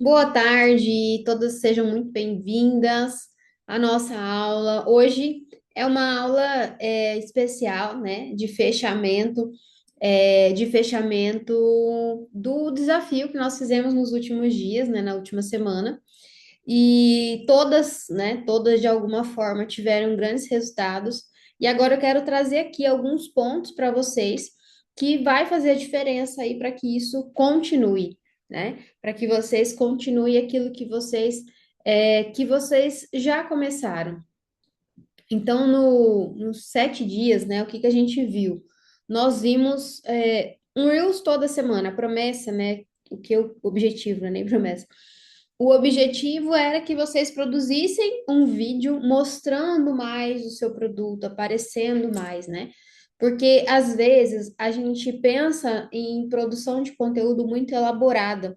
Boa tarde, todas sejam muito bem-vindas à nossa aula. Hoje é uma aula especial, né, de fechamento do desafio que nós fizemos nos últimos dias, né, na última semana. E todas, né, todas de alguma forma tiveram grandes resultados. E agora eu quero trazer aqui alguns pontos para vocês que vai fazer a diferença aí para que isso continue, né? Para que vocês continuem aquilo que vocês já começaram. Então, nos 7 dias, né, o que que a gente viu? Nós vimos um Reels toda semana, a promessa, né? O objetivo, né, nem promessa. O objetivo era que vocês produzissem um vídeo mostrando mais o seu produto, aparecendo mais, né? Porque às vezes a gente pensa em produção de conteúdo muito elaborada.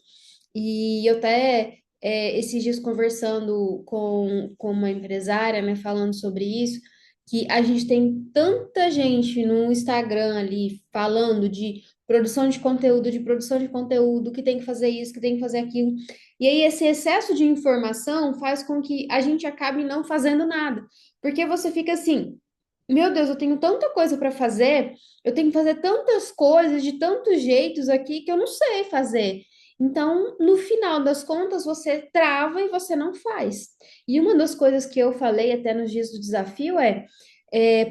E eu até esses dias conversando com uma empresária, né, falando sobre isso, que a gente tem tanta gente no Instagram ali falando de produção de conteúdo, que tem que fazer isso, que tem que fazer aquilo. E aí esse excesso de informação faz com que a gente acabe não fazendo nada. Porque você fica assim, meu Deus, eu tenho tanta coisa para fazer, eu tenho que fazer tantas coisas de tantos jeitos aqui que eu não sei fazer. Então, no final das contas, você trava e você não faz. E uma das coisas que eu falei até nos dias do desafio é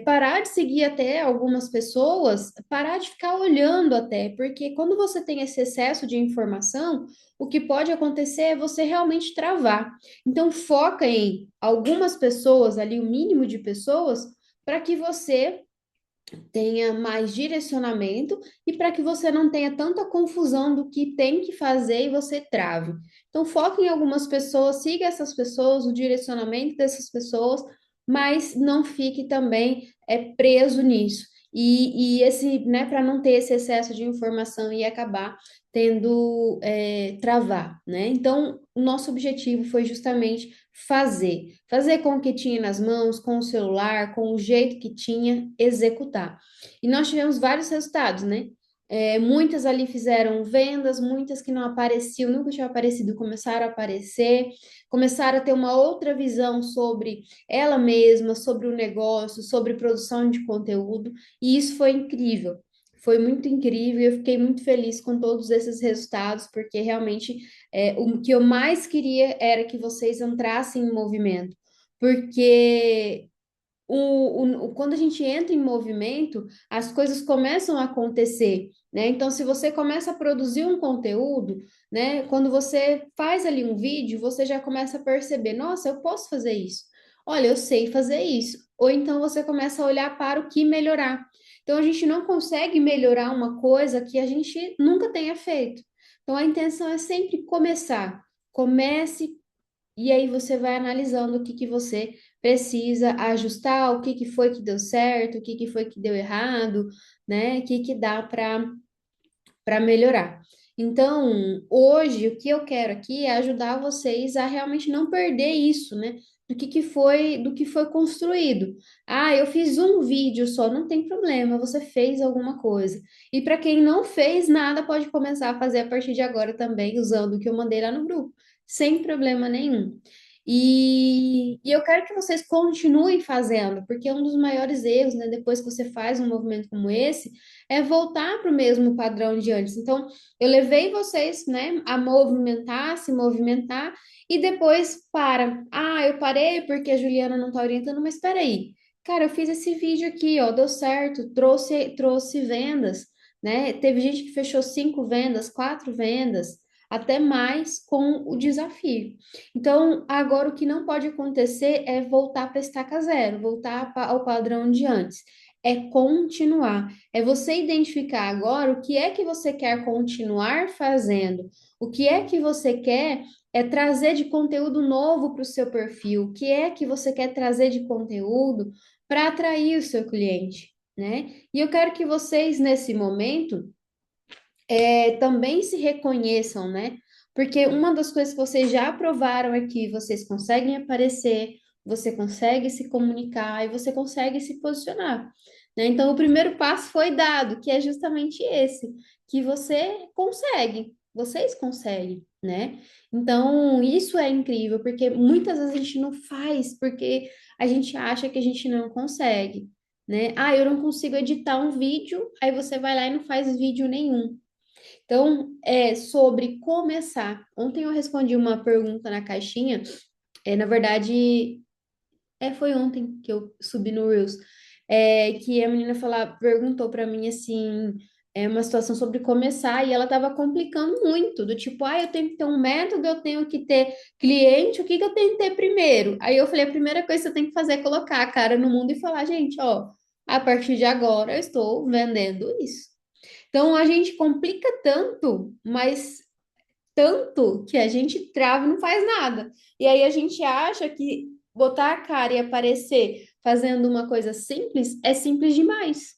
parar de seguir até algumas pessoas, parar de ficar olhando até, porque quando você tem esse excesso de informação, o que pode acontecer é você realmente travar. Então, foca em algumas pessoas ali, o mínimo de pessoas, para que você tenha mais direcionamento e para que você não tenha tanta confusão do que tem que fazer e você trave. Então, foque em algumas pessoas, siga essas pessoas, o direcionamento dessas pessoas, mas não fique também preso nisso. E esse, né, para não ter esse excesso de informação e acabar tendo travar, né? Então, o nosso objetivo foi justamente fazer com o que tinha nas mãos, com o celular, com o jeito que tinha, executar. E nós tivemos vários resultados, né? Muitas ali fizeram vendas, muitas que não apareciam, nunca tinham aparecido, começaram a aparecer, começaram a ter uma outra visão sobre ela mesma, sobre o negócio, sobre produção de conteúdo, e isso foi incrível. Foi muito incrível, eu fiquei muito feliz com todos esses resultados, porque realmente o que eu mais queria era que vocês entrassem em movimento, porque quando a gente entra em movimento, as coisas começam a acontecer, né? Então, se você começa a produzir um conteúdo, né? Quando você faz ali um vídeo, você já começa a perceber, nossa, eu posso fazer isso. Olha, eu sei fazer isso. Ou então você começa a olhar para o que melhorar. Então, a gente não consegue melhorar uma coisa que a gente nunca tenha feito. Então, a intenção é sempre começar. Comece e aí você vai analisando o que que você precisa ajustar, o que que foi que deu certo, o que que foi que deu errado, né? O que que dá para melhorar. Então, hoje o que eu quero aqui é ajudar vocês a realmente não perder isso, né? Do que foi construído. Ah, eu fiz um vídeo só, não tem problema, você fez alguma coisa. E para quem não fez nada, pode começar a fazer a partir de agora também, usando o que eu mandei lá no grupo, sem problema nenhum. E eu quero que vocês continuem fazendo, porque um dos maiores erros, né, depois que você faz um movimento como esse, é voltar para o mesmo padrão de antes. Então, eu levei vocês, né, a movimentar, se movimentar, e depois para. Ah, eu parei porque a Juliana não está orientando, mas espera aí. Cara, eu fiz esse vídeo aqui, ó, deu certo, trouxe vendas, né? Teve gente que fechou 5 vendas, 4 vendas, até mais com o desafio. Então, agora o que não pode acontecer é voltar para estaca zero, voltar ao padrão de antes. É continuar. É você identificar agora o que é que você quer continuar fazendo, o que é que você quer trazer de conteúdo novo para o seu perfil, o que é que você quer trazer de conteúdo para atrair o seu cliente, né? E eu quero que vocês, nesse momento, também se reconheçam, né? Porque uma das coisas que vocês já provaram é que vocês conseguem aparecer, você consegue se comunicar e você consegue se posicionar, né? Então, o primeiro passo foi dado, que é justamente esse, que você consegue. vocês conseguem, né? Então, isso é incrível, porque muitas vezes a gente não faz porque a gente acha que a gente não consegue, né? Ah, eu não consigo editar um vídeo, aí você vai lá e não faz vídeo nenhum. Então, é sobre começar. Ontem eu respondi uma pergunta na caixinha, na verdade, foi ontem que eu subi no Reels, que a menina perguntou para mim assim, uma situação sobre começar, e ela estava complicando muito, do tipo, eu tenho que ter um método, eu tenho que ter cliente, o que que eu tenho que ter primeiro? Aí eu falei, a primeira coisa que você tem que fazer é colocar a cara no mundo e falar, gente, ó, a partir de agora eu estou vendendo isso. Então a gente complica tanto, mas tanto que a gente trava e não faz nada. E aí a gente acha que botar a cara e aparecer fazendo uma coisa simples é simples demais.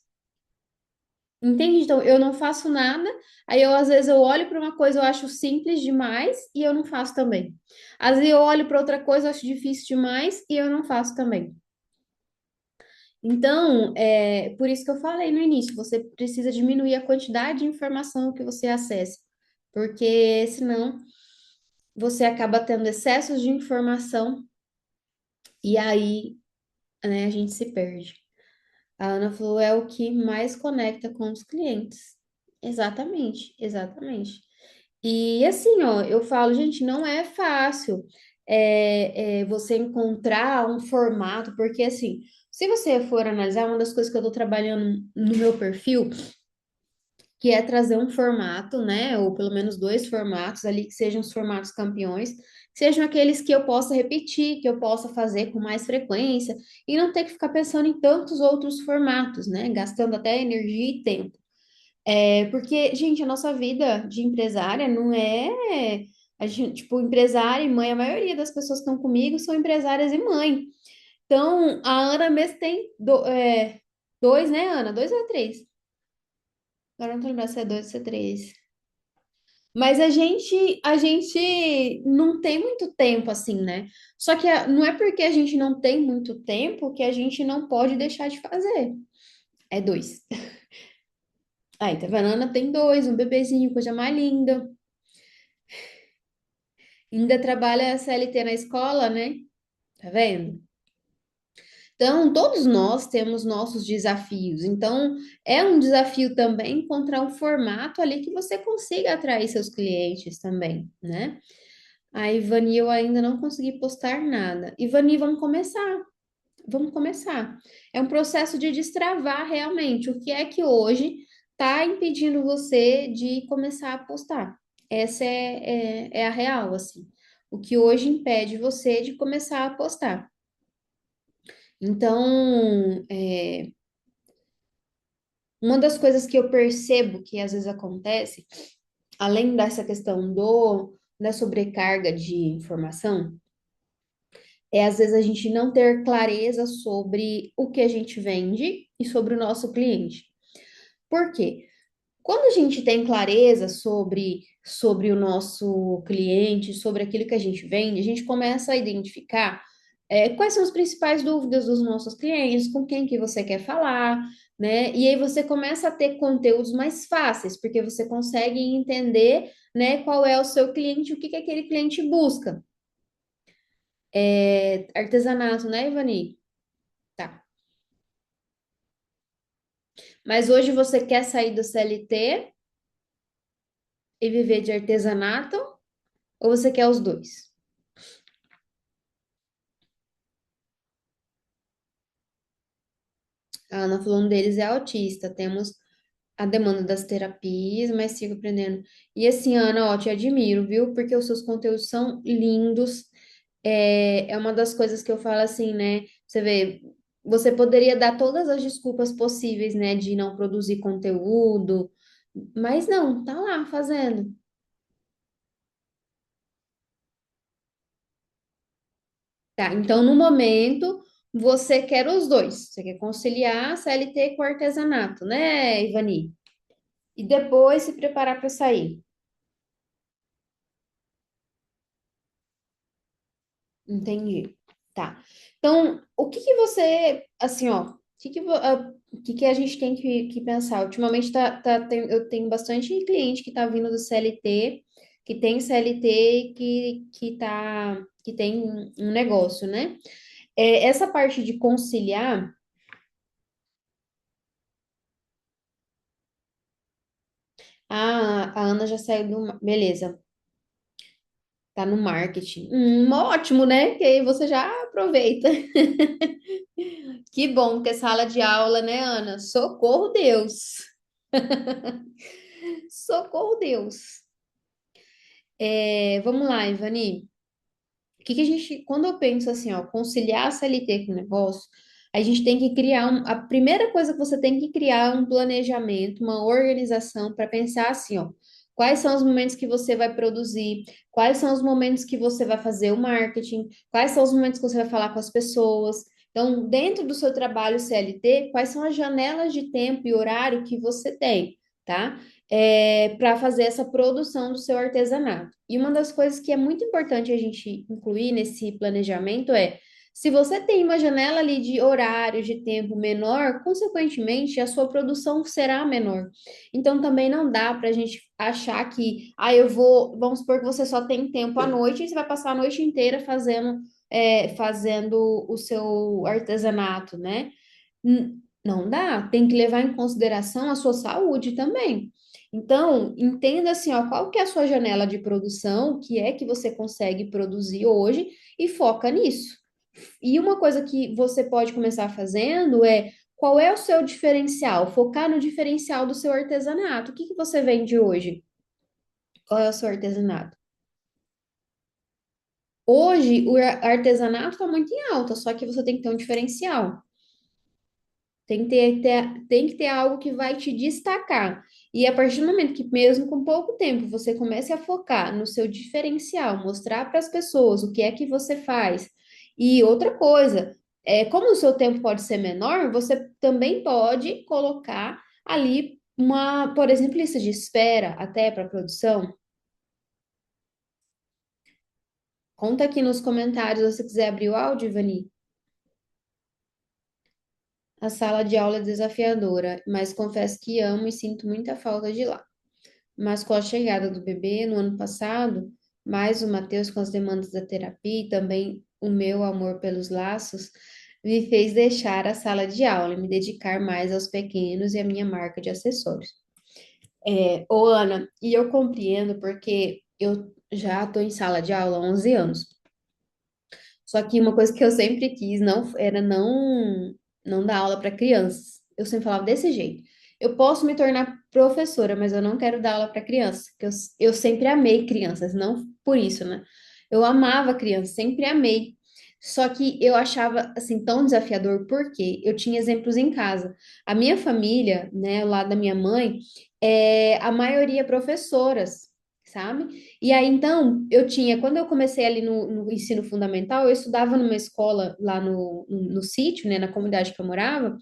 Entende? Então eu não faço nada, aí eu às vezes eu olho para uma coisa eu acho simples demais e eu não faço também. Às vezes eu olho para outra coisa eu acho difícil demais e eu não faço também. Então, por isso que eu falei no início, você precisa diminuir a quantidade de informação que você acessa, porque senão você acaba tendo excessos de informação e aí, né, a gente se perde. A Ana falou, é o que mais conecta com os clientes. Exatamente, exatamente. E assim, ó, eu falo, gente, não é fácil você encontrar um formato, porque assim, se você for analisar, uma das coisas que eu tô trabalhando no meu perfil que é trazer um formato, né, ou pelo menos dois formatos ali, que sejam os formatos campeões, que sejam aqueles que eu possa repetir, que eu possa fazer com mais frequência, e não ter que ficar pensando em tantos outros formatos, né, gastando até energia e tempo. Porque, gente, a nossa vida de empresária não é. A gente, tipo, empresária e mãe, a maioria das pessoas que estão comigo são empresárias e mãe. Então, a Ana mesmo tem dois, né, Ana? Dois ou três? Agora não tô lembrando se é dois ou se é três. Mas a gente não tem muito tempo assim, né? Só que não é porque a gente não tem muito tempo que a gente não pode deixar de fazer. É dois. Aí, tá vendo? A Ana tem dois, um bebezinho, coisa mais linda. Ainda trabalha CLT na escola, né? Tá vendo? Então, todos nós temos nossos desafios. Então, é um desafio também encontrar um formato ali que você consiga atrair seus clientes também, né? A Ivani, eu ainda não consegui postar nada. Ivani, vamos começar. Vamos começar. É um processo de destravar realmente o que é que hoje está impedindo você de começar a postar. Essa é a real, assim. O que hoje impede você de começar a postar. Então, uma das coisas que eu percebo que às vezes acontece, além dessa questão da sobrecarga de informação, às vezes a gente não ter clareza sobre o que a gente vende e sobre o nosso cliente. Por quê? Quando a gente tem clareza sobre o nosso cliente, sobre aquilo que a gente vende, a gente começa a identificar quais são as principais dúvidas dos nossos clientes, com quem que você quer falar, né? E aí você começa a ter conteúdos mais fáceis, porque você consegue entender, né, qual é o seu cliente, o que que aquele cliente busca. Artesanato, né, Ivani? Tá. Mas hoje você quer sair do CLT e viver de artesanato, ou você quer os dois? A Ana falou, um deles é autista. Temos a demanda das terapias, mas sigo aprendendo. E assim, Ana, ó, te admiro, viu? Porque os seus conteúdos são lindos. É uma das coisas que eu falo assim, né? Você vê, você poderia dar todas as desculpas possíveis, né, de não produzir conteúdo, mas não, tá lá fazendo. Tá, então no momento você quer os dois. Você quer conciliar CLT com artesanato, né, Ivani? E depois se preparar para sair. Entendi. Tá. Então, o que que você, assim, ó, que a gente tem que pensar? Ultimamente eu tenho bastante cliente que está vindo do CLT, que tem CLT e que tem um negócio, né? Essa parte de conciliar, a Ana já saiu do. Beleza, tá no marketing. Ótimo, né? Que aí você já aproveita. Que bom que é sala de aula, né, Ana? Socorro, Deus! Socorro, Deus! Vamos lá, Ivani. Que a gente, quando eu penso assim, ó, conciliar a CLT com o negócio, a gente tem que criar a primeira coisa que você tem que criar é um planejamento, uma organização para pensar assim, ó, quais são os momentos que você vai produzir, quais são os momentos que você vai fazer o marketing, quais são os momentos que você vai falar com as pessoas. Então, dentro do seu trabalho CLT, quais são as janelas de tempo e horário que você tem, tá? Para fazer essa produção do seu artesanato. E uma das coisas que é muito importante a gente incluir nesse planejamento é, se você tem uma janela ali de horário, de tempo menor, consequentemente a sua produção será menor. Então também não dá para a gente achar que, vamos supor que você só tem tempo à noite e você vai passar a noite inteira fazendo o seu artesanato, né? Não dá, tem que levar em consideração a sua saúde também. Então, entenda assim, ó, qual que é a sua janela de produção, o que é que você consegue produzir hoje e foca nisso. E uma coisa que você pode começar fazendo é qual é o seu diferencial? Focar no diferencial do seu artesanato. O que que você vende hoje? Qual é o seu artesanato? Hoje, o artesanato está muito em alta, só que você tem que ter um diferencial. Tem que ter algo que vai te destacar. E a partir do momento que, mesmo com pouco tempo, você comece a focar no seu diferencial, mostrar para as pessoas o que é que você faz. E outra coisa, como o seu tempo pode ser menor, você também pode colocar ali por exemplo, lista de espera até para produção. Conta aqui nos comentários se você quiser abrir o áudio, Ivani. A sala de aula é desafiadora, mas confesso que amo e sinto muita falta de lá. Mas com a chegada do bebê no ano passado, mais o Matheus com as demandas da terapia e também o meu amor pelos laços, me fez deixar a sala de aula e me dedicar mais aos pequenos e à minha marca de acessórios. Ô Ana, e eu compreendo porque eu já estou em sala de aula há 11 anos. Só que uma coisa que eu sempre quis não dar aula para crianças. Eu sempre falava desse jeito. Eu posso me tornar professora, mas eu não quero dar aula para crianças, porque eu sempre amei crianças, não por isso, né? Eu amava crianças, sempre amei. Só que eu achava assim tão desafiador porque eu tinha exemplos em casa. A minha família, né, lá da minha mãe, a maioria professoras, sabe? E aí, então, quando eu comecei ali no ensino fundamental, eu estudava numa escola lá no sítio, né, na comunidade que eu morava,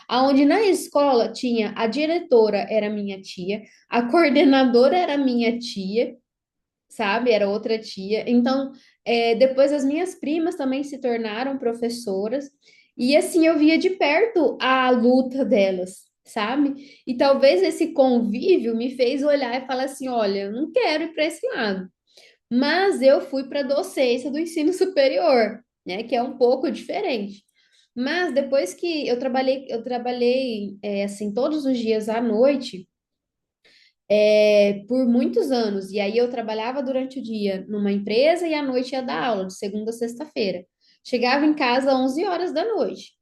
aonde na escola tinha a diretora era minha tia, a coordenadora era minha tia, sabe? Era outra tia. Então, depois as minhas primas também se tornaram professoras, e assim eu via de perto a luta delas, sabe? E talvez esse convívio me fez olhar e falar assim: olha, eu não quero ir para esse lado. Mas eu fui para a docência do ensino superior, né? Que é um pouco diferente. Mas depois que eu trabalhei assim todos os dias à noite por muitos anos. E aí eu trabalhava durante o dia numa empresa e à noite ia dar aula, de segunda a sexta-feira. Chegava em casa às 11 horas da noite.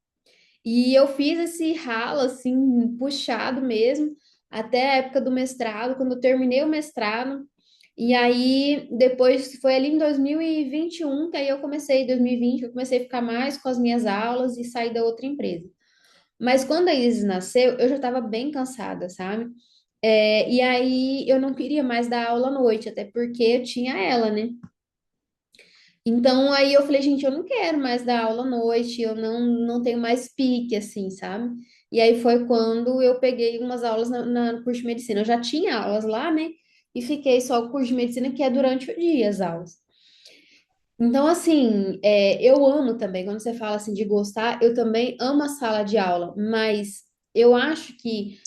E eu fiz esse ralo, assim, puxado mesmo, até a época do mestrado, quando eu terminei o mestrado. E aí, depois, foi ali em 2021, que aí eu comecei, 2020, eu comecei a ficar mais com as minhas aulas e sair da outra empresa. Mas quando a Isis nasceu, eu já estava bem cansada, sabe? E aí eu não queria mais dar aula à noite, até porque eu tinha ela, né? Então aí eu falei, gente, eu não quero mais dar aula à noite, eu não tenho mais pique, assim, sabe? E aí foi quando eu peguei umas aulas no curso de medicina. Eu já tinha aulas lá, né? E fiquei só o curso de medicina, que é durante o dia as aulas. Então, assim, eu amo também, quando você fala assim de gostar, eu também amo a sala de aula, mas eu acho que,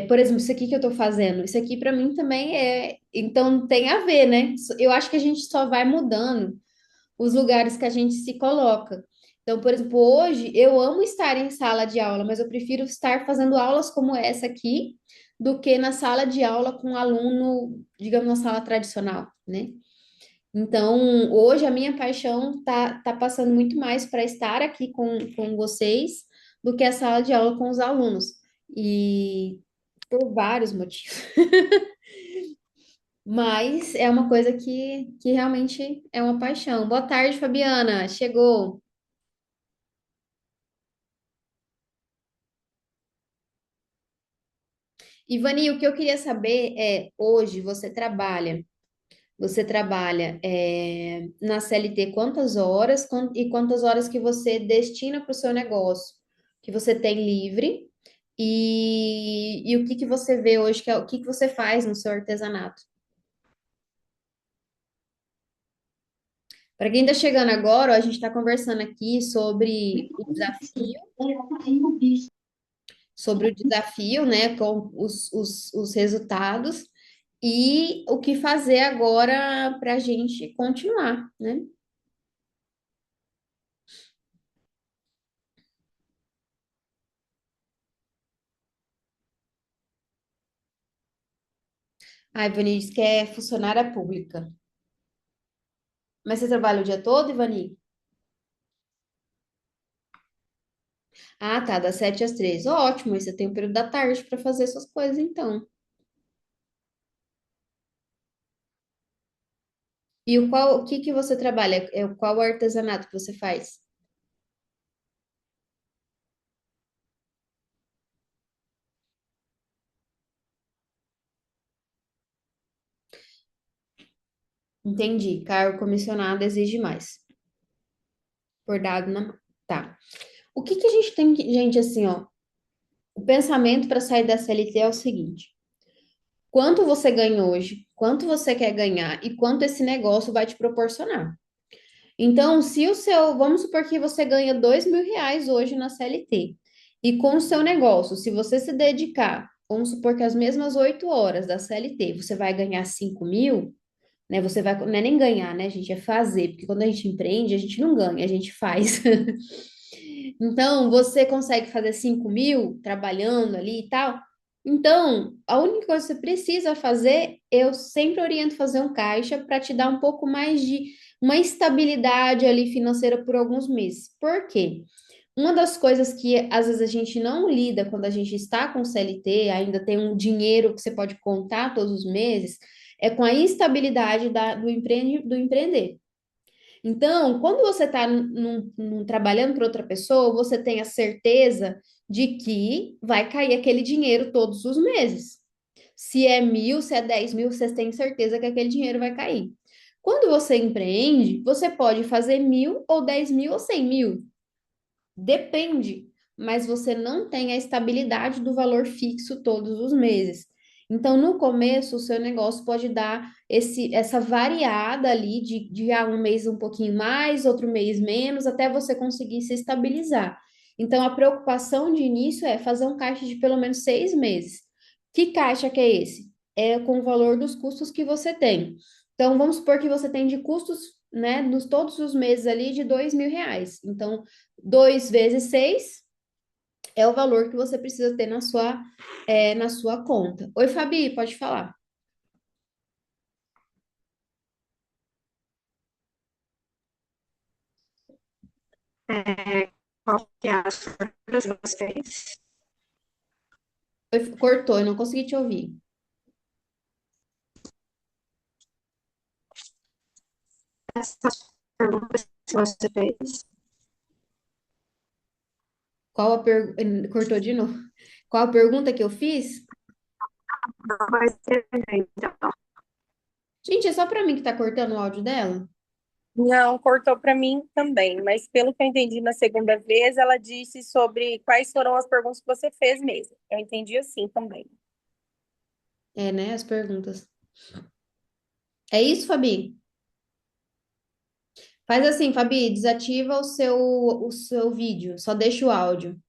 por exemplo, isso aqui que eu tô fazendo, isso aqui para mim também então tem a ver, né? Eu acho que a gente só vai mudando os lugares que a gente se coloca. Então, por exemplo, hoje eu amo estar em sala de aula, mas eu prefiro estar fazendo aulas como essa aqui do que na sala de aula com um aluno, digamos, na sala tradicional, né? Então, hoje a minha paixão tá passando muito mais para estar aqui com vocês do que a sala de aula com os alunos. E por vários motivos. Mas é uma coisa que realmente é uma paixão. Boa tarde, Fabiana. Chegou. Ivani, o que eu queria saber é, hoje você trabalha na CLT quantas horas e quantas horas que você destina para o seu negócio, que você tem livre e o que que você vê hoje, o que que você faz no seu artesanato. Para quem está chegando agora, ó, a gente está conversando aqui sobre o desafio, né, com os resultados e o que fazer agora para a gente continuar, né? A Ivani disse que é funcionária pública. Mas você trabalha o dia todo, Ivani? Ah, tá, das 7 às 3. Ótimo, aí você tem o período da tarde para fazer essas coisas, então. E o que que você trabalha? Qual o artesanato que você faz? Entendi. Cargo comissionado exige mais. Bordado na mão. Tá. O que que a gente tem que, gente, assim, ó, o pensamento para sair da CLT é o seguinte: quanto você ganha hoje, quanto você quer ganhar e quanto esse negócio vai te proporcionar. Então, se o seu, vamos supor que você ganha R$ 2.000 hoje na CLT, e com o seu negócio, se você se dedicar, vamos supor que as mesmas 8 horas da CLT, você vai ganhar 5.000, né? Você vai, não é nem ganhar, né, gente? É fazer, porque quando a gente empreende, a gente não ganha, a gente faz. Então, você consegue fazer 5.000 trabalhando ali e tal. Então, a única coisa que você precisa fazer, eu sempre oriento fazer um caixa para te dar um pouco mais de uma estabilidade ali financeira por alguns meses. Por quê? Uma das coisas que às vezes a gente não lida quando a gente está com CLT, ainda tem um dinheiro que você pode contar todos os meses, é com a instabilidade do empreender. Então, quando você está trabalhando para outra pessoa, você tem a certeza de que vai cair aquele dinheiro todos os meses. Se é 1.000, se é 10.000, você tem certeza que aquele dinheiro vai cair. Quando você empreende, você pode fazer 1.000 ou 10.000 ou 100.000. Depende, mas você não tem a estabilidade do valor fixo todos os meses. Então, no começo, o seu negócio pode dar essa variada ali de um mês um pouquinho mais, outro mês menos, até você conseguir se estabilizar. Então, a preocupação de início é fazer um caixa de pelo menos 6 meses. Que caixa que é esse? É com o valor dos custos que você tem. Então, vamos supor que você tem de custos, né, nos todos os meses ali de R$ 2.000. Então, 2 vezes 6 é o valor que você precisa ter na sua conta. Oi, Fabi, pode falar. Qual que é as formas de vocês? Oi, cortou, eu não consegui te ouvir. Essas perguntas que você fez, Cortou de novo. Qual a pergunta que eu fiz? não vai ser então. Gente, é só para mim que tá cortando o áudio dela? Não, cortou para mim também, mas pelo que eu entendi na segunda vez, ela disse sobre quais foram as perguntas que você fez mesmo. Eu entendi assim também. É, né? As perguntas. É isso, Fabi? Faz assim, Fabi, desativa o seu vídeo, só deixa o áudio.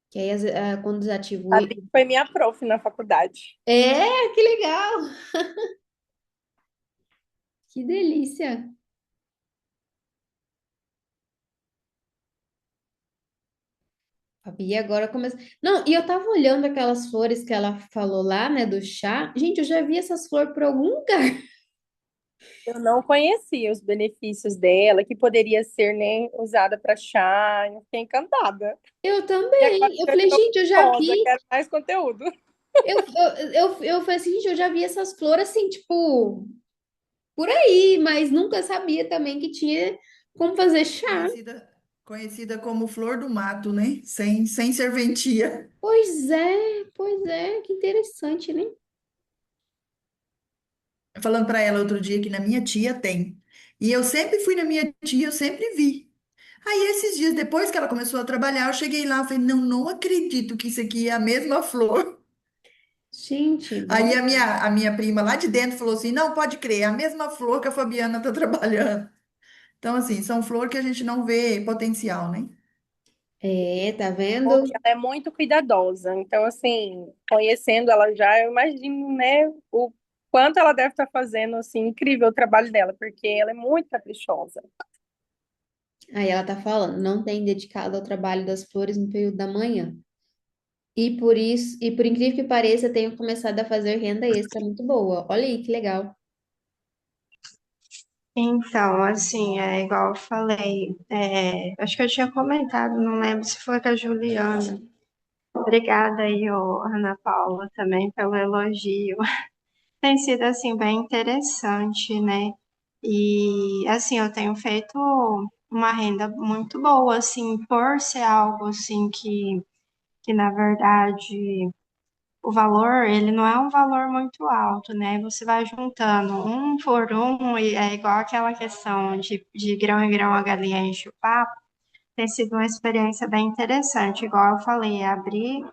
Que aí, quando desativa o. A Bri foi minha prof na faculdade. É, que legal! Que delícia! Fabi, agora começa. Não, e eu tava olhando aquelas flores que ela falou lá, né, do chá. Gente, eu já vi essas flores por algum lugar. Eu não conhecia os benefícios dela, que poderia ser, né, usada para chá. Eu fiquei encantada. Eu E agora também. Eu eu falei, estou gente, eu já curiosa, vi. quero mais conteúdo. Eu falei assim, gente, eu já vi essas flores assim, tipo, por aí, mas nunca sabia também que tinha como fazer chá. Conhecida como flor do mato, né? Sem serventia. Pois é, que interessante, né? Falando para ela outro dia que na minha tia tem. E eu sempre fui na minha tia, eu sempre vi. Aí esses dias depois que ela começou a trabalhar, eu cheguei lá, eu falei, não, não acredito que isso aqui é a mesma flor. Gente, Aí nossa. a minha prima lá de dentro falou assim, não, pode crer, é a mesma flor que a Fabiana está trabalhando. Então, assim, são flores que a gente não vê potencial, né? É, tá Ela vendo? é muito cuidadosa. Então, assim, conhecendo ela já, eu imagino, né, o quanto ela deve estar fazendo, assim, incrível o trabalho dela, porque ela é muito caprichosa. Aí ela tá falando, não tem dedicado ao trabalho das flores no período da manhã. E por isso, e por incrível que pareça, tenho começado a fazer renda extra muito boa. Olha aí que legal. Então, assim, é igual eu falei, acho que eu tinha comentado, não lembro se foi com a Juliana. Obrigada aí, ô, Ana Paula, também pelo elogio. Tem sido, assim, bem interessante, né? E, assim, eu tenho feito uma renda muito boa, assim, por ser algo, assim, que na verdade o valor, ele não é um valor muito alto, né? Você vai juntando um por um, e é igual aquela questão de grão em grão a galinha enche o papo. Tem sido uma experiência bem interessante, igual eu falei, abrir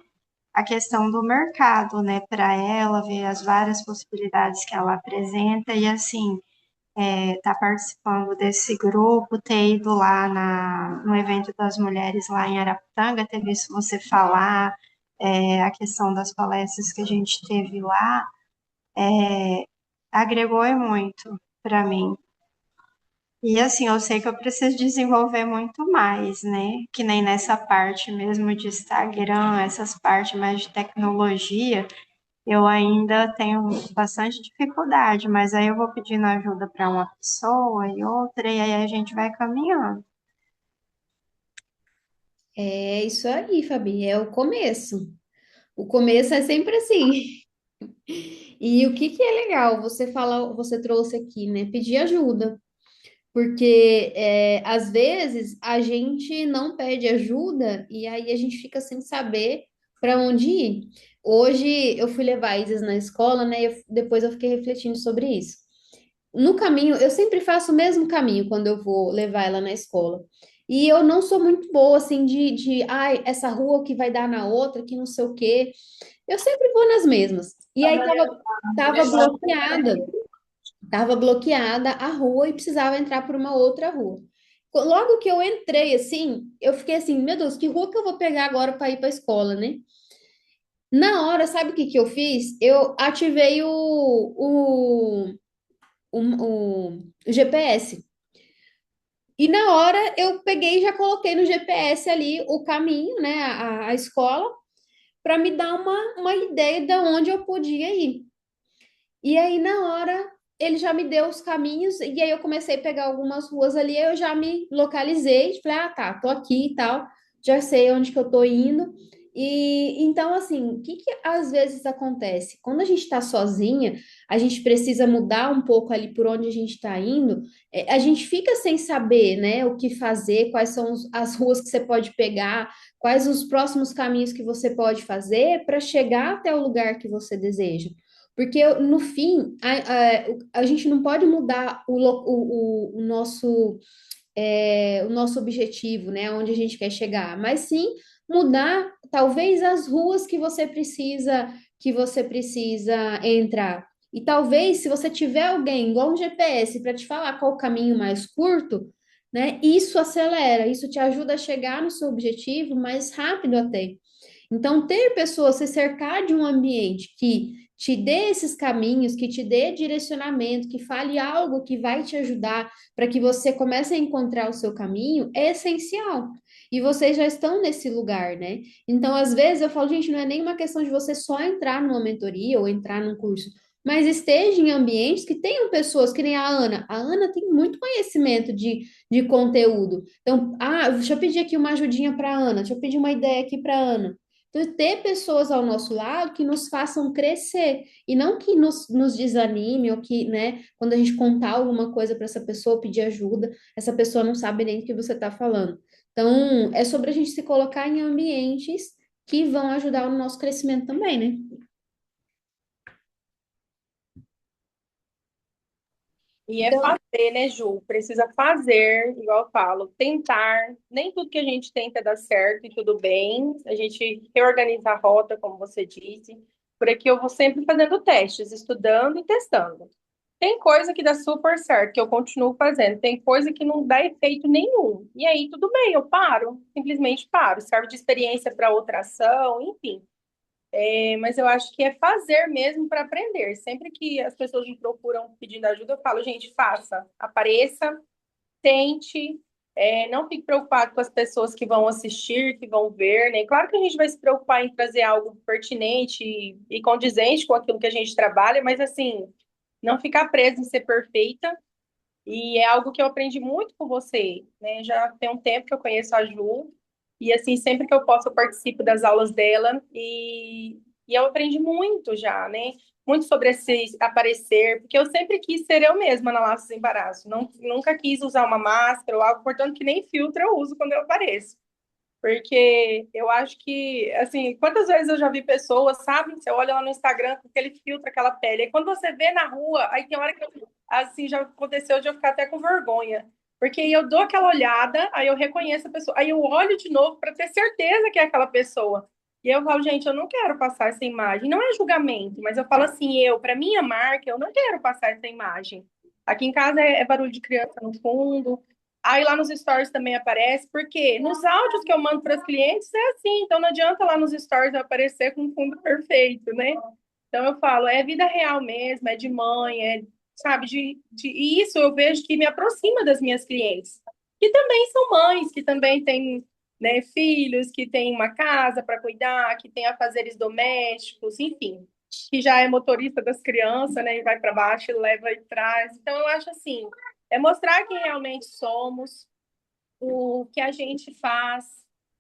a questão do mercado, né, para ela, ver as várias possibilidades que ela apresenta e, assim, tá participando desse grupo, ter ido lá no evento das mulheres lá em Araputanga, ter visto você falar, a questão das palestras que a gente teve lá, agregou e muito para mim. E assim, eu sei que eu preciso desenvolver muito mais, né? Que nem nessa parte mesmo de Instagram, essas partes mais de tecnologia, eu ainda tenho bastante dificuldade, mas aí eu vou pedindo ajuda para uma pessoa e outra, e aí a gente vai caminhando. É isso aí, Fabi, é o começo. O começo é sempre assim. E o que que é legal, você fala, você trouxe aqui, né? Pedir ajuda. Porque às vezes a gente não pede ajuda e aí a gente fica sem saber para onde ir. Hoje eu fui levar a Isis na escola, né? E depois eu fiquei refletindo sobre isso. No caminho, eu sempre faço o mesmo caminho quando eu vou levar ela na escola. E eu não sou muito boa assim ai, essa rua que vai dar na outra, que não sei o quê. Eu sempre vou nas mesmas. E aí tava bloqueada. Tava bloqueada a rua e precisava entrar por uma outra rua. Logo que eu entrei, assim, eu fiquei assim, meu Deus, que rua que eu vou pegar agora para ir para a escola, né? Na hora, sabe o que que eu fiz? Eu ativei o GPS. E na hora eu peguei e já coloquei no GPS ali o caminho, né, a escola, para me dar uma ideia de onde eu podia ir. E aí, na hora, ele já me deu os caminhos, e aí eu comecei a pegar algumas ruas ali, aí eu já me localizei, falei, ah, tá, tô aqui e tal, já sei onde que eu tô indo. E então, assim, o que que às vezes acontece? Quando a gente tá sozinha, a gente precisa mudar um pouco ali por onde a gente tá indo, a gente fica sem saber, né, o que fazer, quais são as ruas que você pode pegar, quais os próximos caminhos que você pode fazer para chegar até o lugar que você deseja. Porque no fim, a gente não pode mudar o nosso objetivo, né? Onde a gente quer chegar, mas sim mudar talvez as ruas que você precisa entrar. E talvez se você tiver alguém igual um GPS para te falar qual o caminho mais curto, né? Isso acelera, isso te ajuda a chegar no seu objetivo mais rápido até. Então, ter pessoas, se cercar de um ambiente que te dê esses caminhos, que te dê direcionamento, que fale algo que vai te ajudar para que você comece a encontrar o seu caminho, é essencial. E vocês já estão nesse lugar, né? Então, às vezes eu falo, gente, não é nem uma questão de você só entrar numa mentoria ou entrar num curso, mas esteja em ambientes que tenham pessoas, que nem a Ana. A Ana tem muito conhecimento de conteúdo. Então, deixa eu pedir aqui uma ajudinha para a Ana, deixa eu pedir uma ideia aqui para a Ana. Então, ter pessoas ao nosso lado que nos façam crescer e não que nos desanime ou que, né, quando a gente contar alguma coisa para essa pessoa, pedir ajuda, essa pessoa não sabe nem do que você está falando. Então, é sobre a gente se colocar em ambientes que vão ajudar no nosso crescimento também, né? E é Então, fazer, né, Ju? Precisa fazer, igual eu falo, tentar. Nem tudo que a gente tenta dá certo e tudo bem. A gente reorganiza a rota, como você disse. Por aqui eu vou sempre fazendo testes, estudando e testando. Tem coisa que dá super certo, que eu continuo fazendo. Tem coisa que não dá efeito nenhum. E aí, tudo bem, eu paro. Simplesmente paro. Serve de experiência para outra ação, enfim. Mas eu acho que é fazer mesmo para aprender. Sempre que as pessoas me procuram pedindo ajuda, eu falo, gente, faça, apareça, tente, não fique preocupado com as pessoas que vão assistir, que vão ver, né? Claro que a gente vai se preocupar em trazer algo pertinente e condizente com aquilo que a gente trabalha, mas assim, não ficar preso em ser perfeita. E é algo que eu aprendi muito com você, né? Já tem um tempo que eu conheço a Ju, e assim, sempre que eu posso, eu participo das aulas dela, e eu aprendi muito já, né? Muito sobre esse aparecer, porque eu sempre quis ser eu mesma na Laços de Embaraço. Não, nunca quis usar uma máscara ou algo, portanto, que nem filtro eu uso quando eu apareço. Porque eu acho que, assim, quantas vezes eu já vi pessoas, sabe? Você olha lá no Instagram com aquele filtro, aquela pele. Aí quando você vê na rua, aí tem hora que eu, assim, já aconteceu de eu ficar até com vergonha. Porque eu dou aquela olhada, aí eu reconheço a pessoa, aí eu olho de novo para ter certeza que é aquela pessoa. E eu falo, gente, eu não quero passar essa imagem. Não é julgamento, mas eu falo assim, para minha marca, eu não quero passar essa imagem. Aqui em casa é barulho de criança no fundo, aí lá nos stories também aparece, porque nos áudios que eu mando para os clientes é assim, então não adianta lá nos stories aparecer com um fundo perfeito, né? Então eu falo, é vida real mesmo, é de mãe, sabe, e isso eu vejo que me aproxima das minhas clientes, que também são mães, que também têm, né, filhos, que têm uma casa para cuidar, que têm afazeres domésticos, enfim, que já é motorista das crianças, né, e vai para baixo e leva e traz. Então eu acho assim, é mostrar quem realmente somos, o que a gente faz,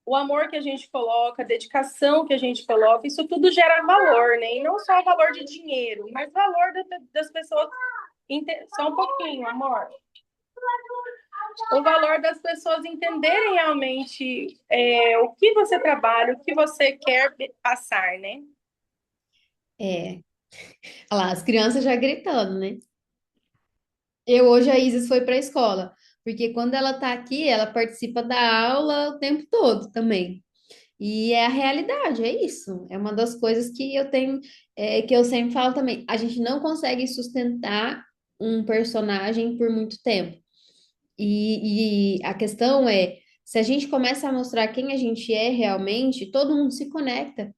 o amor que a gente coloca, a dedicação que a gente coloca, isso tudo gera valor, né? E não só valor de dinheiro, mas valor das pessoas. Só um pouquinho, amor. O valor das pessoas entenderem realmente o que você trabalha, o que você quer passar, né? olha lá, as crianças já gritando, né? Hoje a Isis foi para a escola, porque quando ela tá aqui, ela participa da aula o tempo todo também. E é a realidade, é isso. É uma das coisas que eu tenho, que eu sempre falo também. A gente não consegue sustentar um personagem por muito tempo. E a questão é, se a gente começa a mostrar quem a gente é realmente, todo mundo se conecta.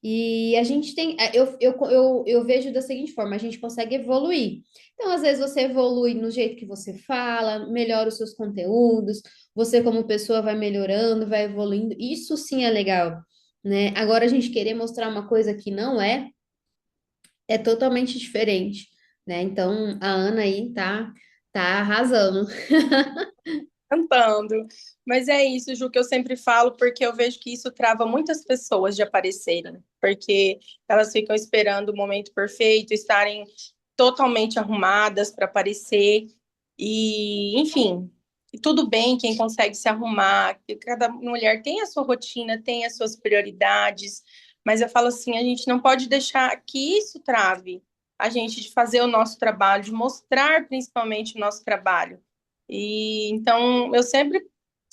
E a gente tem, eu vejo da seguinte forma, a gente consegue evoluir. Então, às vezes, você evolui no jeito que você fala, melhora os seus conteúdos, você como pessoa vai melhorando, vai evoluindo. Isso sim é legal, né? Agora, a gente querer mostrar uma coisa que não é totalmente diferente, né? Então, a Ana aí tá arrasando. Cantando. Mas é isso, Ju, que eu sempre falo, porque eu vejo que isso trava muitas pessoas de aparecerem, porque elas ficam esperando o momento perfeito, estarem totalmente arrumadas para aparecer, e enfim, e tudo bem quem consegue se arrumar, que cada mulher tem a sua rotina, tem as suas prioridades, mas eu falo assim, a gente não pode deixar que isso trave a gente de fazer o nosso trabalho, de mostrar principalmente o nosso trabalho. E então eu sempre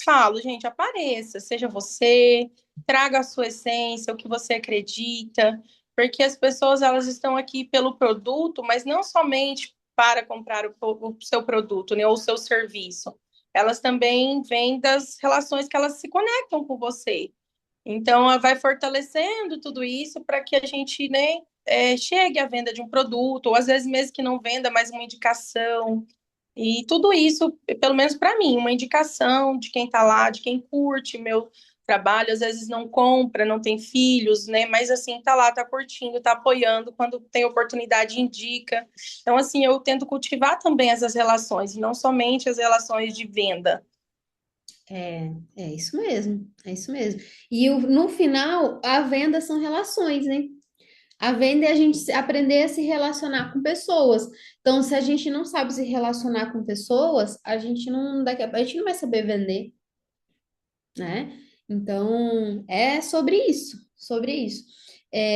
falo, gente, apareça, seja você, traga a sua essência, o que você acredita, porque as pessoas elas estão aqui pelo produto, mas não somente para comprar o seu produto, né, ou o seu serviço. Elas também vêm das relações que elas se conectam com você. Então, ela vai fortalecendo tudo isso para que a gente, né, chegue à venda de um produto, ou às vezes mesmo que não venda, mas uma indicação. E tudo isso, pelo menos para mim, uma indicação de quem está lá, de quem curte meu trabalho, às vezes não compra, não tem filhos, né? Mas assim, tá lá, tá curtindo, tá apoiando, quando tem oportunidade, indica. Então, assim, eu tento cultivar também essas relações, e não somente as relações de venda. É isso mesmo, é isso mesmo. E no final, a venda são relações, né? A venda é a gente aprender a se relacionar com pessoas. Então, se a gente não sabe se relacionar com pessoas, a gente não vai saber vender, né? Então, é sobre isso, sobre isso.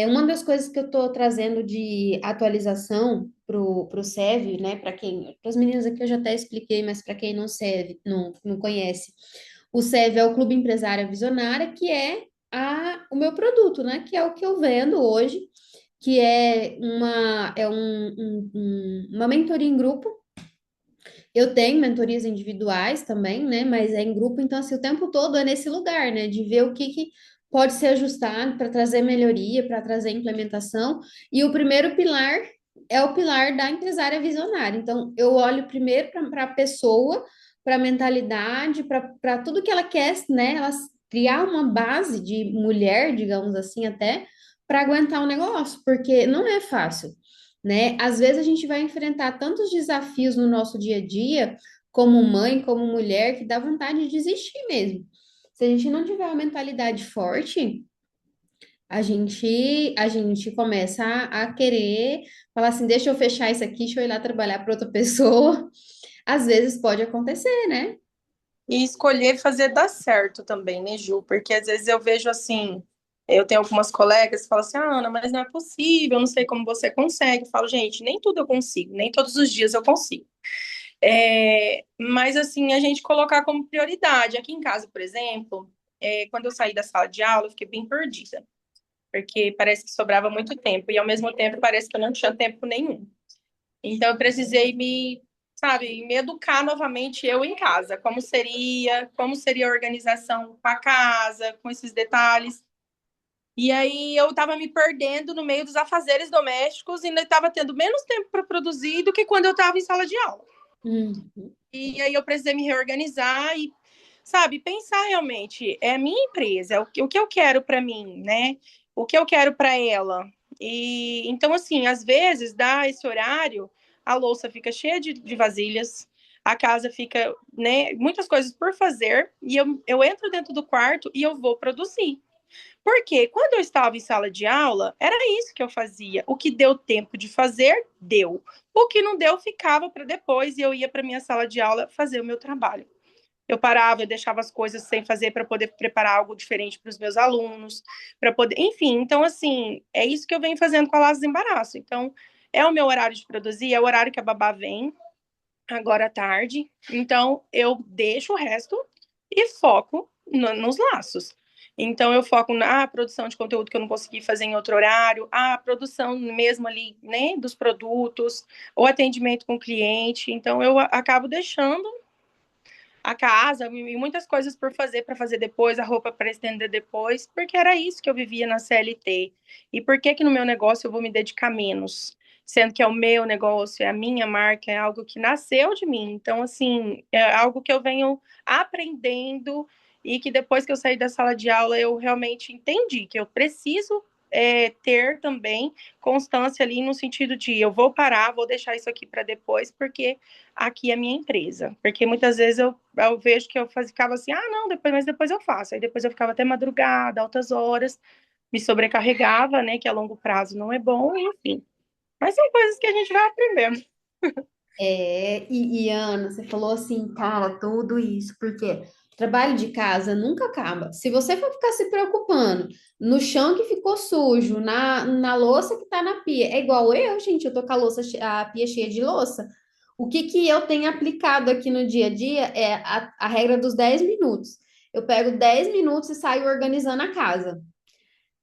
Uma das coisas que eu estou trazendo de atualização pro SEV, né? Para as meninas aqui eu já até expliquei, mas para quem não conhece, o SEV é o Clube Empresária Visionária, que é o meu produto, né? Que é o que eu vendo hoje, que uma mentoria em grupo. Eu tenho mentorias individuais também, né? Mas é em grupo, então assim, o tempo todo é nesse lugar, né? De ver o que pode ser ajustado para trazer melhoria, para trazer implementação. E o primeiro pilar é o pilar da empresária visionária. Então, eu olho primeiro para a pessoa, para a mentalidade, para tudo que ela quer, né? Ela criar uma base de mulher, digamos assim, até para aguentar o negócio, porque não é fácil, né? Às vezes a gente vai enfrentar tantos desafios no nosso dia a dia, como mãe, como mulher, que dá vontade de desistir mesmo. Se a gente não tiver uma mentalidade forte, a gente começa a querer falar assim, deixa eu fechar isso aqui, deixa eu ir lá trabalhar para outra pessoa. Às vezes pode acontecer, né? E escolher fazer dar certo também, né, Ju? Porque às vezes eu vejo assim, eu tenho algumas colegas que falam assim, ah, Ana, mas não é possível, eu não sei como você consegue. Eu falo, gente, nem tudo eu consigo, nem todos os dias eu consigo. Mas assim, a gente colocar como prioridade. Aqui em casa, por exemplo, quando eu saí da sala de aula, eu fiquei bem perdida, porque parece que sobrava muito tempo, e ao mesmo tempo parece que eu não tinha tempo nenhum. Então, eu precisei sabe, me educar novamente eu em casa. Como seria a organização com a casa, com esses detalhes. E aí eu estava me perdendo no meio dos afazeres domésticos e ainda estava tendo menos tempo para produzir do que quando eu estava em sala de aula. Hum. E aí eu precisei me reorganizar e, sabe, pensar realmente, é a minha empresa, é o que eu quero para mim, né? O que eu quero para ela. E então, assim, às vezes dá esse horário, a louça fica cheia de vasilhas, a casa fica, né, muitas coisas por fazer, e eu entro dentro do quarto e eu vou produzir. Porque quando eu estava em sala de aula, era isso que eu fazia. O que deu tempo de fazer, deu. O que não deu, ficava para depois e eu ia para minha sala de aula fazer o meu trabalho. Eu parava, eu deixava as coisas sem fazer para poder preparar algo diferente para os meus alunos, para poder, enfim. Então, assim, é isso que eu venho fazendo com a Laços de Embaraço. Então, é o meu horário de produzir, é o horário que a babá vem, agora à tarde. Então, eu deixo o resto e foco nos laços. Então, eu foco na produção de conteúdo que eu não consegui fazer em outro horário, a produção mesmo ali, né, dos produtos, o atendimento com o cliente. Então, eu acabo deixando a casa e muitas coisas por fazer para fazer depois, a roupa para estender depois, porque era isso que eu vivia na CLT. E por que que no meu negócio eu vou me dedicar menos? Sendo que é o meu negócio, é a minha marca, é algo que nasceu de mim. Então, assim, é algo que eu venho aprendendo e que depois que eu saí da sala de aula eu realmente entendi que eu preciso ter também constância ali no sentido de eu vou parar, vou deixar isso aqui para depois, porque aqui é minha empresa. Porque muitas vezes eu vejo que ficava assim, ah, não, mas depois eu faço. Aí depois eu ficava até madrugada, altas horas, me sobrecarregava, né, que a longo prazo não é bom, enfim. Mas são coisas que a gente vai aprendendo. Ana, você falou assim, cara, tudo isso, porque trabalho de casa nunca acaba. Se você for ficar se preocupando no chão que ficou sujo, na louça que tá na pia, é igual eu, gente, eu tô com a pia cheia de louça. O que que eu tenho aplicado aqui no dia a dia é a regra dos 10 minutos. Eu pego 10 minutos e saio organizando a casa.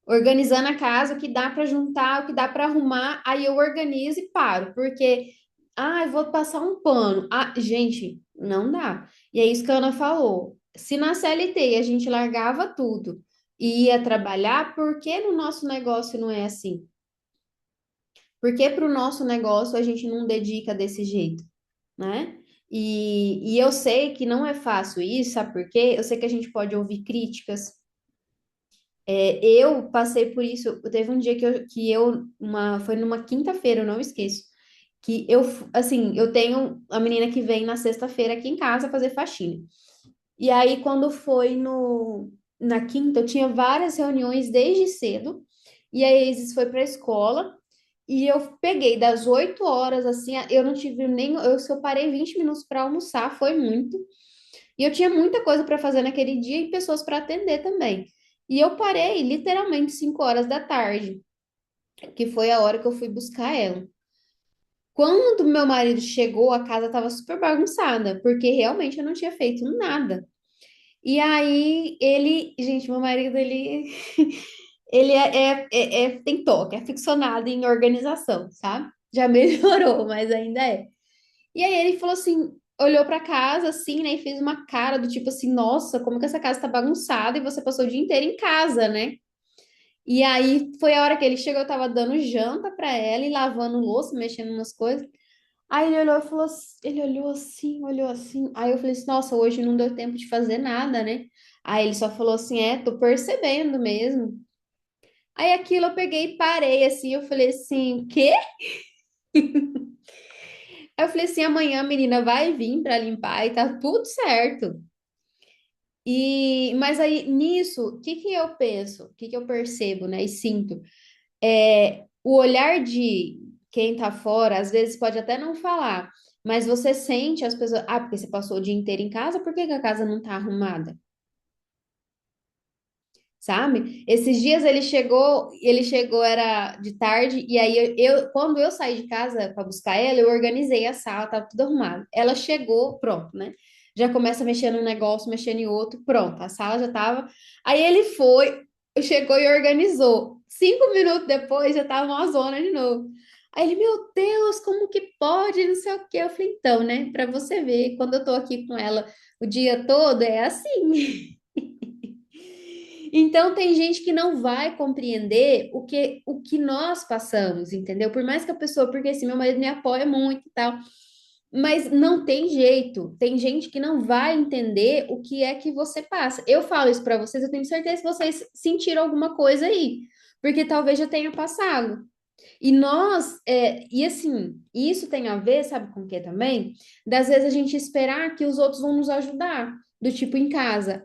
Organizando a casa, o que dá para juntar, o que dá para arrumar, aí eu organizo e paro, porque, eu vou passar um pano. Ah, gente, não dá. E é isso que a Ana falou. Se na CLT a gente largava tudo e ia trabalhar, por que no nosso negócio não é assim? Por que para o nosso negócio a gente não dedica desse jeito, né? E eu sei que não é fácil isso, sabe por quê? Eu sei que a gente pode ouvir críticas. Eu passei por isso. Teve um dia foi numa quinta-feira, eu não esqueço, que assim, eu tenho a menina que vem na sexta-feira aqui em casa fazer faxina. E aí, quando foi na quinta, eu tinha várias reuniões desde cedo, e a Isis foi para a escola, e eu peguei das 8 horas, assim, eu não tive nem, se eu parei 20 minutos para almoçar, foi muito. E eu tinha muita coisa para fazer naquele dia e pessoas para atender também. E eu parei literalmente 5 horas da tarde, que foi a hora que eu fui buscar ela. Quando meu marido chegou, a casa estava super bagunçada, porque realmente eu não tinha feito nada. E aí gente, meu marido, ele tem toque, é ficcionado em organização, sabe? Já melhorou, mas ainda é. E aí ele falou assim, olhou pra casa assim, né, e fez uma cara do tipo assim, nossa, como que essa casa tá bagunçada e você passou o dia inteiro em casa, né? E aí foi a hora que ele chegou, eu tava dando janta pra ela e lavando louça, mexendo nas coisas. Aí ele olhou e falou, ele olhou assim. Aí eu falei assim, nossa, hoje não deu tempo de fazer nada, né? Aí ele só falou assim, tô percebendo mesmo. Aí aquilo eu peguei e parei assim, eu falei assim, quê? Aí eu falei assim, amanhã a menina vai vir para limpar e tá tudo certo. Mas aí nisso, o que que eu penso? O que que eu percebo, né? E sinto? O olhar de quem tá fora, às vezes pode até não falar, mas você sente as pessoas, porque você passou o dia inteiro em casa, por que que a casa não tá arrumada? Sabe? Esses dias ele chegou era de tarde e aí quando eu saí de casa para buscar ela, eu organizei a sala, tava tudo arrumado. Ela chegou, pronto, né? Já começa mexendo num negócio, mexendo em outro, pronto, a sala já tava. Aí ele chegou e organizou. 5 minutos depois já tava uma zona de novo. Aí ele, meu Deus, como que pode? Não sei o quê. Eu falei, então, né? Para você ver, quando eu tô aqui com ela o dia todo, é assim. Então, tem gente que não vai compreender o que nós passamos, entendeu? Por mais que a pessoa, porque assim, meu marido me apoia muito e tal, mas não tem jeito. Tem gente que não vai entender o que é que você passa. Eu falo isso para vocês, eu tenho certeza que vocês sentiram alguma coisa aí, porque talvez já tenha passado. E assim, isso tem a ver, sabe com o que também? Das vezes a gente esperar que os outros vão nos ajudar. Do tipo em casa,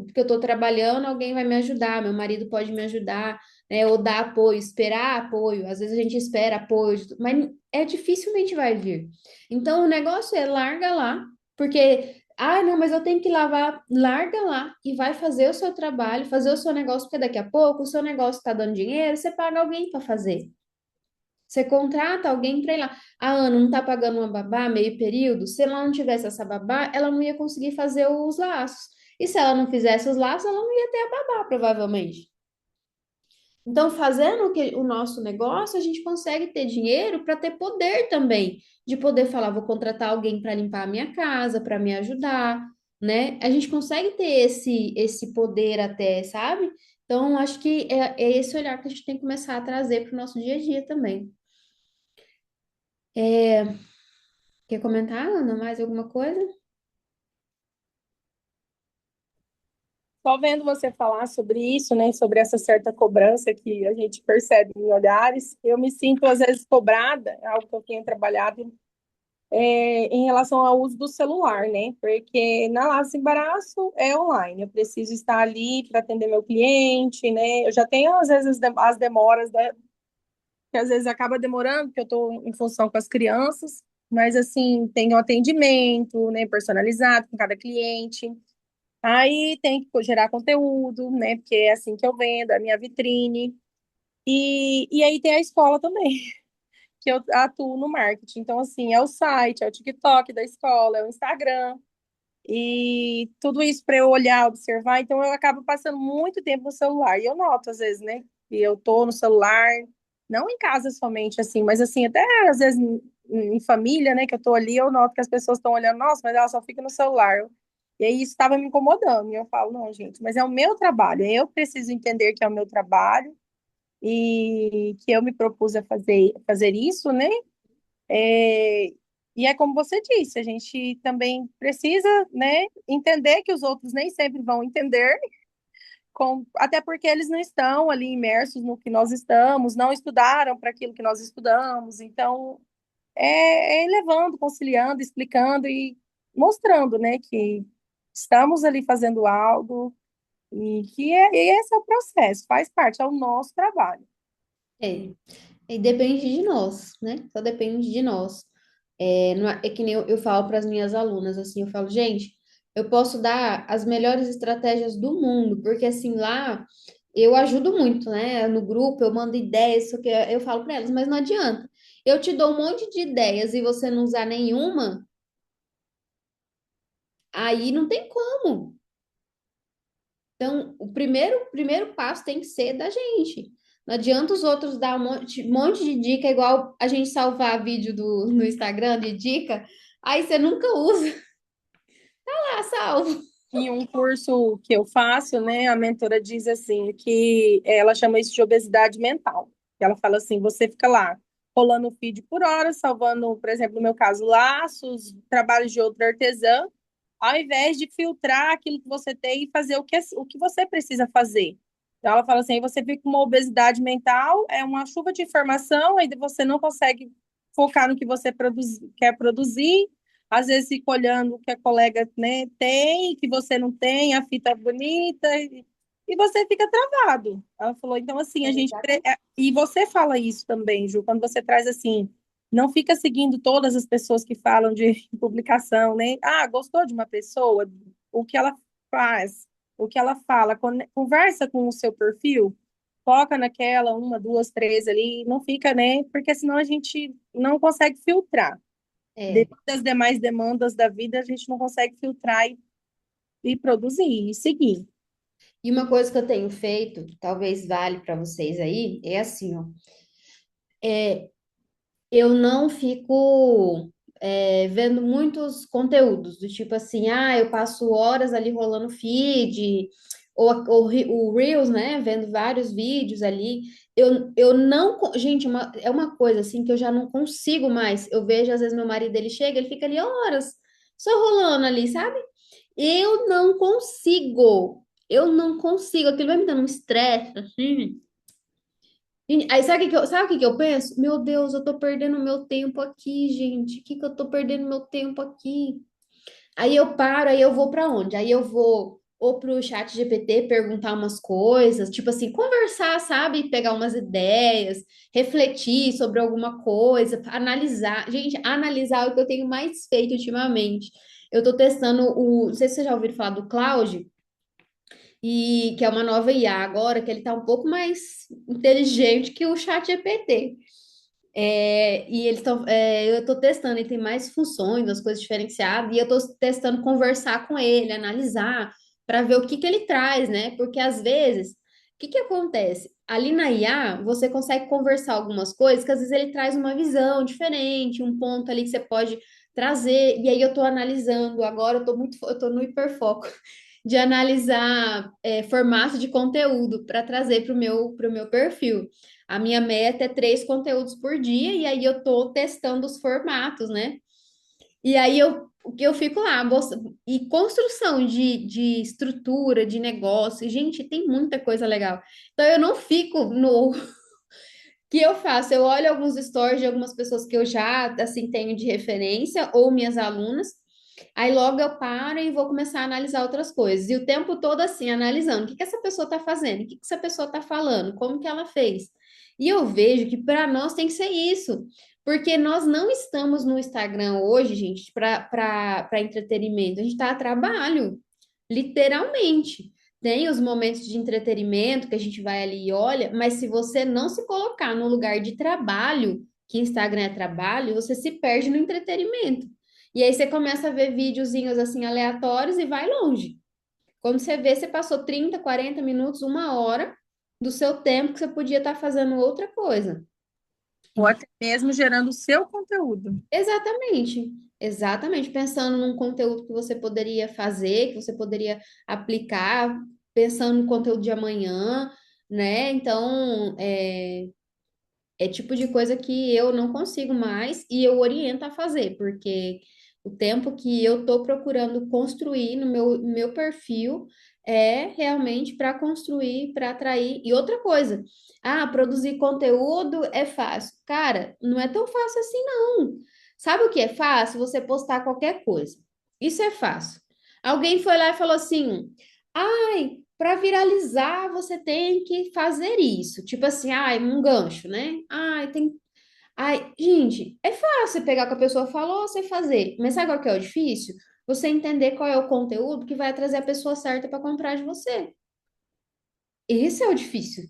porque eu tô trabalhando, alguém vai me ajudar, meu marido pode me ajudar, né? Ou dar apoio, esperar apoio. Às vezes a gente espera apoio, mas dificilmente vai vir. Então o negócio é larga lá, porque, não, mas eu tenho que lavar, larga lá e vai fazer o seu trabalho, fazer o seu negócio, porque daqui a pouco o seu negócio está dando dinheiro, você paga alguém para fazer. Você contrata alguém para ir lá. A Ana não está pagando uma babá meio período. Se ela não tivesse essa babá, ela não ia conseguir fazer os laços. E se ela não fizesse os laços, ela não ia ter a babá, provavelmente. Então, fazendo o nosso negócio, a gente consegue ter dinheiro para ter poder também, de poder falar, vou contratar alguém para limpar a minha casa, para me ajudar, né? A gente consegue ter esse poder até, sabe? Então, acho que é esse olhar que a gente tem que começar a trazer para o nosso dia a dia também. Quer comentar, Ana, mais alguma coisa? Só vendo você falar sobre isso, né, sobre essa certa cobrança que a gente percebe em olhares, eu me sinto às vezes cobrada, é algo que eu tenho trabalhado em relação ao uso do celular, né? Porque na Laço Embaraço é online, eu preciso estar ali para atender meu cliente, né? Eu já tenho às vezes as demoras, né, que às vezes acaba demorando, porque eu estou em função com as crianças, mas assim, tem o atendimento, né, personalizado com cada cliente. Aí tem que gerar conteúdo, né? Porque é assim que eu vendo, é a minha vitrine. E aí tem a escola também. que eu atuo no marketing. Então, assim, é o site, é o TikTok da escola, é o Instagram, e tudo isso para eu olhar, observar. Então, eu acabo passando muito tempo no celular. E eu noto, às vezes, né, que eu tô no celular, não em casa somente, assim, mas assim, até às vezes em família, né, que eu tô ali, eu noto que as pessoas estão olhando, nossa, mas ela só fica no celular. E aí isso estava me incomodando. E eu falo, não, gente, mas é o meu trabalho, eu preciso entender que é o meu trabalho e que eu me propus a fazer isso, né? É, e é como você disse, a gente também precisa, né, entender que os outros nem sempre vão entender, até porque eles não estão ali imersos no que nós estamos, não estudaram para aquilo que nós estudamos. Então, é levando, conciliando, explicando e mostrando, né, que estamos ali fazendo algo e esse é o processo, faz parte, é o nosso trabalho. É. E depende de nós, né? Só depende de nós. É que nem eu falo para as minhas alunas, assim, eu falo, gente, eu posso dar as melhores estratégias do mundo, porque assim, lá eu ajudo muito, né? No grupo, eu mando ideias, só que eu falo para elas, mas não adianta. Eu te dou um monte de ideias e você não usar nenhuma, aí não tem como. Então, o primeiro passo tem que ser da gente. Não adianta os outros dar um monte de dica, igual a gente salvar vídeo no Instagram de dica, aí você nunca usa. Ah, salvo. Em um curso que eu faço, né, a mentora diz assim que ela chama isso de obesidade mental. Ela fala assim, você fica lá rolando o feed por hora, salvando, por exemplo, no meu caso, laços, trabalhos de outra artesã, ao invés de filtrar aquilo que você tem e fazer o que você precisa fazer. Então, ela fala assim, aí você fica com uma obesidade mental, é uma chuva de informação, aí você não consegue focar no que você quer produzir, às vezes fica olhando o que a colega, né, tem, que você não tem, a fita bonita, e você fica travado. Ela falou, então assim, e você fala isso também, Ju, quando você traz assim, não fica seguindo todas as pessoas que falam de publicação, né? Ah, gostou de uma pessoa, o que ela faz, o que ela fala, conversa com o seu perfil, foca naquela, uma, duas, três ali, não fica, né? Porque senão a gente não consegue filtrar. É. Depois das demais demandas da vida, a gente não consegue filtrar e produzir e seguir. E uma coisa que eu tenho feito, que talvez vale para vocês aí, é assim, ó. Eu não fico vendo muitos conteúdos, do tipo assim, eu passo horas ali rolando feed, ou o Reels, né? Vendo vários vídeos ali. Eu não. Gente, é uma coisa assim que eu já não consigo mais. Eu vejo, às vezes, meu marido ele chega, ele fica ali horas, só rolando ali, sabe? Eu não consigo. Eu não consigo. Aquilo vai me dando um estresse, assim. Aí sabe o que que eu penso? Meu Deus, eu tô perdendo meu tempo aqui, gente. O que que eu tô perdendo meu tempo aqui? Aí eu paro, aí eu vou pra onde? Aí eu vou ou pro chat GPT perguntar umas coisas, tipo assim, conversar, sabe? Pegar umas ideias, refletir sobre alguma coisa, analisar. Gente, analisar é o que eu tenho mais feito ultimamente. Eu tô testando não sei se você já ouviu falar do Claude, e que é uma nova IA agora, que ele tá um pouco mais inteligente que o chat GPT. E eu estou testando, ele tem mais funções, as coisas diferenciadas, e eu estou testando conversar com ele, analisar, para ver o que que ele traz, né? Porque às vezes, o que que acontece? Ali na IA, você consegue conversar algumas coisas que às vezes ele traz uma visão diferente, um ponto ali que você pode trazer, e aí eu estou analisando, agora eu tô no hiperfoco de analisar formato de conteúdo para trazer para o meu perfil. A minha meta é 3 conteúdos por dia, e aí eu tô testando os formatos, né? E aí o que eu fico lá, e construção de estrutura, de negócio, gente, tem muita coisa legal. Então eu não fico no que eu faço, eu olho alguns stories de algumas pessoas que eu já assim tenho de referência, ou minhas alunas, aí logo eu paro e vou começar a analisar outras coisas. E o tempo todo assim, analisando o que que essa pessoa está fazendo, o que que essa pessoa está falando, como que ela fez. E eu vejo que para nós tem que ser isso, porque nós não estamos no Instagram hoje, gente, para entretenimento, a gente está a trabalho, literalmente. Tem os momentos de entretenimento que a gente vai ali e olha, mas se você não se colocar no lugar de trabalho, que Instagram é trabalho, você se perde no entretenimento. E aí você começa a ver videozinhos assim aleatórios e vai longe. Quando você vê, você passou 30, 40 minutos, 1 hora do seu tempo que você podia estar fazendo outra coisa. Ou até mesmo gerando o seu conteúdo. Exatamente, exatamente. Pensando num conteúdo que você poderia fazer, que você poderia aplicar, pensando no conteúdo de amanhã, né? Então, é tipo de coisa que eu não consigo mais e eu oriento a fazer, porque o tempo que eu estou procurando construir no meu perfil é realmente para construir, para atrair. E outra coisa, produzir conteúdo é fácil. Cara, não é tão fácil assim, não. Sabe o que é fácil? Você postar qualquer coisa. Isso é fácil. Alguém foi lá e falou assim: ai, para viralizar, você tem que fazer isso. Tipo assim, ai, um gancho, né? Ai, tem. Ai, gente, é fácil pegar o que a pessoa falou, você fazer. Mas sabe qual que é o difícil? Você entender qual é o conteúdo que vai trazer a pessoa certa para comprar de você. Esse é o difícil.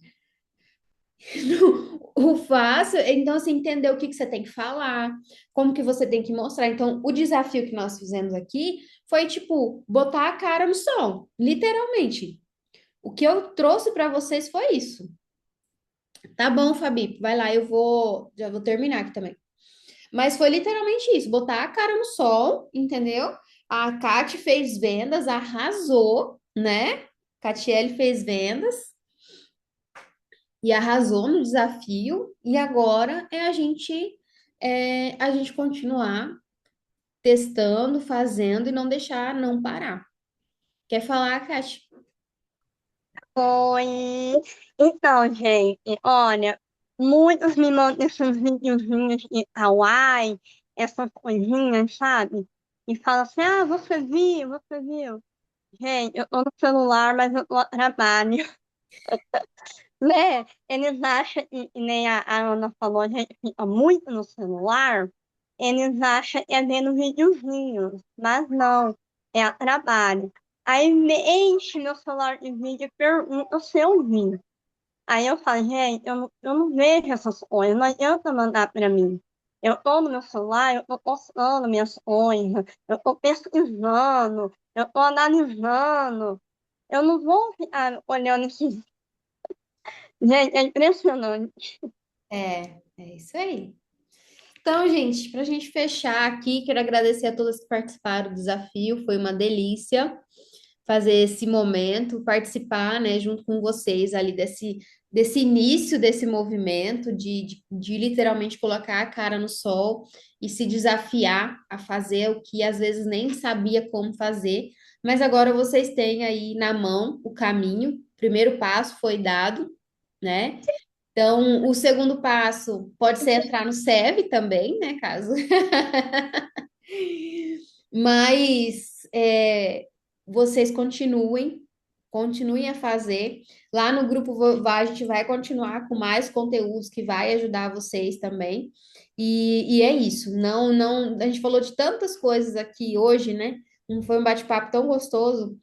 O fácil, então, assim, entender o que que você tem que falar, como que você tem que mostrar. Então, o desafio que nós fizemos aqui foi, tipo, botar a cara no sol, literalmente. O que eu trouxe para vocês foi isso. Tá bom, Fabi, vai lá, já vou terminar aqui também. Mas foi literalmente isso, botar a cara no sol, entendeu? A Kati fez vendas, arrasou, né? Catiele fez vendas e arrasou no desafio. E agora a gente continuar testando, fazendo e não deixar não parar. Quer falar, Kati? Oi! Então, gente, olha, muitos me mandam esses videozinhos de Hawaii, essas coisinhas, sabe? E falam assim, você viu, você viu. Gente, eu tô no celular, mas eu tô a trabalho. Né? Eles acham, e nem a Ana falou, a gente fica muito no celular, eles acham que é vendo videozinhos, mas não, é a trabalho. Aí me enche meu celular de vídeo e pergunta se eu vi. Aí eu falo, gente, eu não vejo essas coisas, não adianta mandar para mim. Eu tô no meu celular, eu tô postando minhas coisas, eu tô pesquisando, eu tô analisando. Eu não vou ficar olhando esses. Gente, é impressionante. É isso aí. Então, gente, para a gente fechar aqui, quero agradecer a todos que participaram do desafio, foi uma delícia fazer esse momento, participar, né, junto com vocês ali desse início desse movimento de literalmente colocar a cara no sol e se desafiar a fazer o que às vezes nem sabia como fazer, mas agora vocês têm aí na mão o caminho, o primeiro passo foi dado, né? Então, o segundo passo pode ser entrar no SEV também, né, caso. Mas vocês continuem a fazer. Lá no grupo a gente vai continuar com mais conteúdos que vai ajudar vocês também. E é isso. Não, a gente falou de tantas coisas aqui hoje, né? Não foi um bate-papo tão gostoso.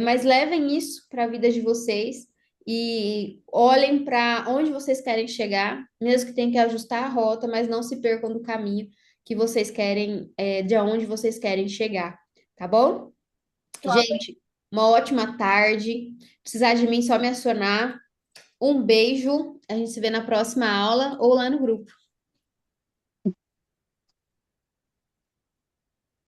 Mas levem isso para a vida de vocês e olhem para onde vocês querem chegar, mesmo que tenham que ajustar a rota, mas não se percam do caminho que vocês querem, de aonde vocês querem chegar, tá bom? Gente, uma ótima tarde. Precisar de mim, só me acionar. Um beijo. A gente se vê na próxima aula ou lá no grupo.